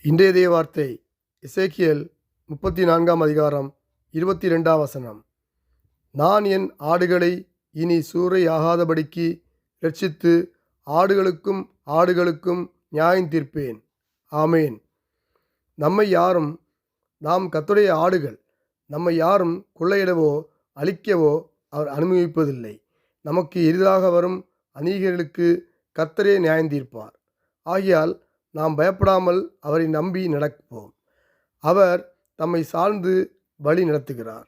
இன்றைய தேவ வார்த்தை எசேக்கியேல் 34 அதிகாரம் 22 வசனம். நான் என் ஆடுகளை இனி சூறையாகாதபடிக்கு இரட்சித்து ஆடுகளுக்கும் நியாயம் தீர்ப்பேன். ஆமேன். நாம் கர்த்தருடைய ஆடுகள். நம்மை யாரும் கொள்ளையிடவோ அழிக்கவோ அவர் அனுமதிப்பதில்லை. நமக்கு எதிராக வரும் அநீகர்களுக்கு கர்த்தரே நியாயம் தீர்ப்பார். ஆகையால் நாம் பயப்படாமல் அவரை நம்பி நடப்போம். அவர் தம்மை சார்ந்து வழி நடத்துகிறார்.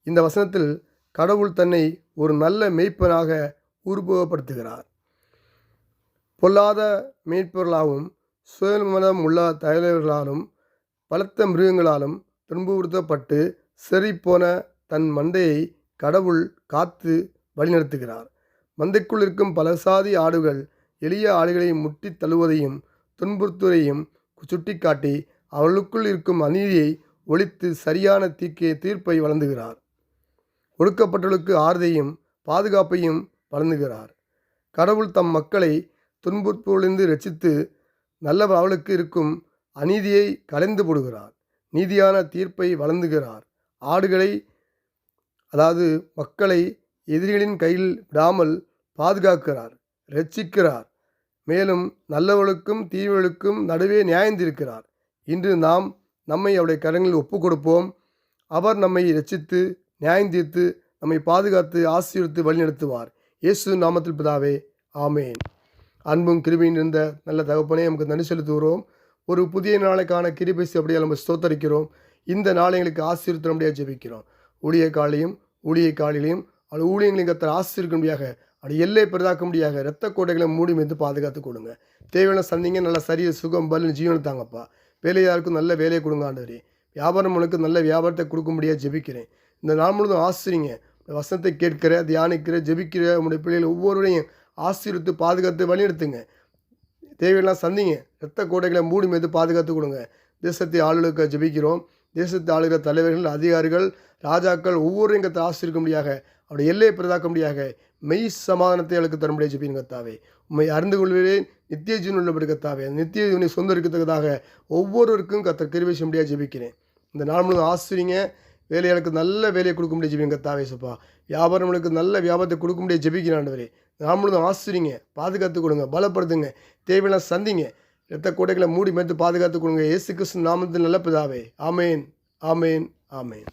இந்த வசனத்தில் கடவுள் தன்னை ஒரு நல்ல மேய்ப்பனாக உருவகப்படுத்துகிறார். பொல்லாத மேய்ப்பர்களாகவும் சுயநலம் உள்ள தலைவர்களாலும் பலத்த மிருகங்களாலும் துன்புறுத்தப்பட்டு செறிப்போன தன் மந்தையை கடவுள் காத்து வழிநடத்துகிறார். மந்தைக்குள் இருக்கும் பலசாதி ஆடுகள் எளிய ஆடுகளை முட்டி தள்ளுவதையும் துன்புறுத்துவதையும் சுட்டிக்காட்டி அவர்களுக்குள் இருக்கும் அநீதியை ஒழித்து சரியான தீர்ப்பை வழங்குகிறார். ஒடுக்கப்பட்டவர்களுக்கு ஆறுதலையும் பாதுகாப்பையும் வழங்குகிறார். கடவுள் தம் மக்களை துன்புறுத்தலிருந்து இரட்சித்து அவளுக்கு இருக்கும் அநீதியை கலைந்து போடுகிறார். நீதியான தீர்ப்பை வழங்குகிறார். ஆடுகளை மக்களை எதிரிகளின் கையில் விடாமல் பாதுகாக்கிறார், இரட்சிக்கிறார். மேலும் நல்லவர்களுக்கும் தீயவர்களுக்கும் நடுவே நியாயந்திருக்கிறார். இன்று நம்மை அவருடைய கரங்களில் ஒப்புக் கொடுப்போம். அவர் நம்மை இரட்சித்து நியாயந்தீர்த்து நம்மை பாதுகாத்து ஆசீர்வதித்து வழிநடத்துவார். இயேசு நாமத்தில் பிதாவே, ஆமேன். அன்பும் கிருபையும் இருந்த நல்ல தகப்பனே, நமக்கு நன்றி செலுத்துகிறோம். ஒரு புதிய நாளைக்கான கிருபை அப்படியே நம்ம ஸ்தோத்தரிக்கிறோம். இந்த நாளை எங்களுக்கு ஆசீர்வதித்து நம்முடைய ஜெபிக்கிறோம். ஊழிய காலையிலையும் அவள் ஊழியங்களையும் கத்தர் ஆசீர்வதிக்கும்படியாக அப்படி எல்லை பெரிதாக்க முடியாக இரத்த கோட்டைகளை மூடி மீது பாதுகாத்து கொடுங்க. தேவையான சந்திங்க நல்ல சரிய சுகம் பலன் ஜீவனை தாங்கப்பா. வேலையாருக்கும் நல்ல வேலையை கொடுங்க ஆண்டவரே. வியாபாரங்களுக்கு நல்ல வியாபாரத்தை கொடுக்க முடியாது ஜெபிக்கிறேன். இந்த நாள் முழுவதும் ஆசிரிங்க வசனத்தை கேட்கிற தியானிக்கிற ஜெபிக்கிற உங்களுடைய பிள்ளைகள் ஒவ்வொருவரையும் ஆசீர்வித்து பாதுகாத்து வழிநடத்துங்க. தேவையெல்லாம் சந்திங்க இரத்த கோட்டைகளை மூடி மீது பாதுகாத்து கொடுங்க. தேசத்தை ஆளுகளுக்கு ஜெபிக்கிறோம். தேசத்தை ஆளுகிற தலைவர்கள், அதிகாரிகள், ராஜாக்கள் ஒவ்வொருவரையும் கத்தை ஆசீர்விக்க முடியாக அவருடைய எல்லையை பிரதாக்க முடியாக மெய் சமாதானத்தை அவளுக்கு தரும்படியாக ஜெபிங்க கத்தாவே. உண்மை அறிந்து கொள்வேன் நித்திய ஜீவன் உள்ளபடி கத்தாவே. நித்திய ஜீவனை சொந்த இருக்கத்தக்கதாக ஒவ்வொருவருக்கும் கத்தர் கிருபை செய்ய முடியாது ஜெபிக்கிறேன். இந்த நாள் முழுவதும் ஆசிரிங்க வேலையாளுக்கு நல்ல வேலையை கொடுக்க முடியாது ஜெபிங்க கத்தாவே. சப்பா வியாபாரங்களுக்கு நல்ல வியாபாரத்தை கொடுக்க முடியாது ஜெபிக்கிறேன் ஆண்டவரே. நாள் முழுவதும் ஆசிரிங்க பாதுகாத்து கொடுங்க, பலப்படுத்துங்க, தேவையெல்லாம் சந்திங்க, இரத்த கோட்டைகளை மூடி மேற்று பாதுகாத்து கொடுங்க. இயேசு கிறிஸ்து நாமத்தில் நல்ல பிதாவே, ஆமேன், ஆமேன், ஆமேன்.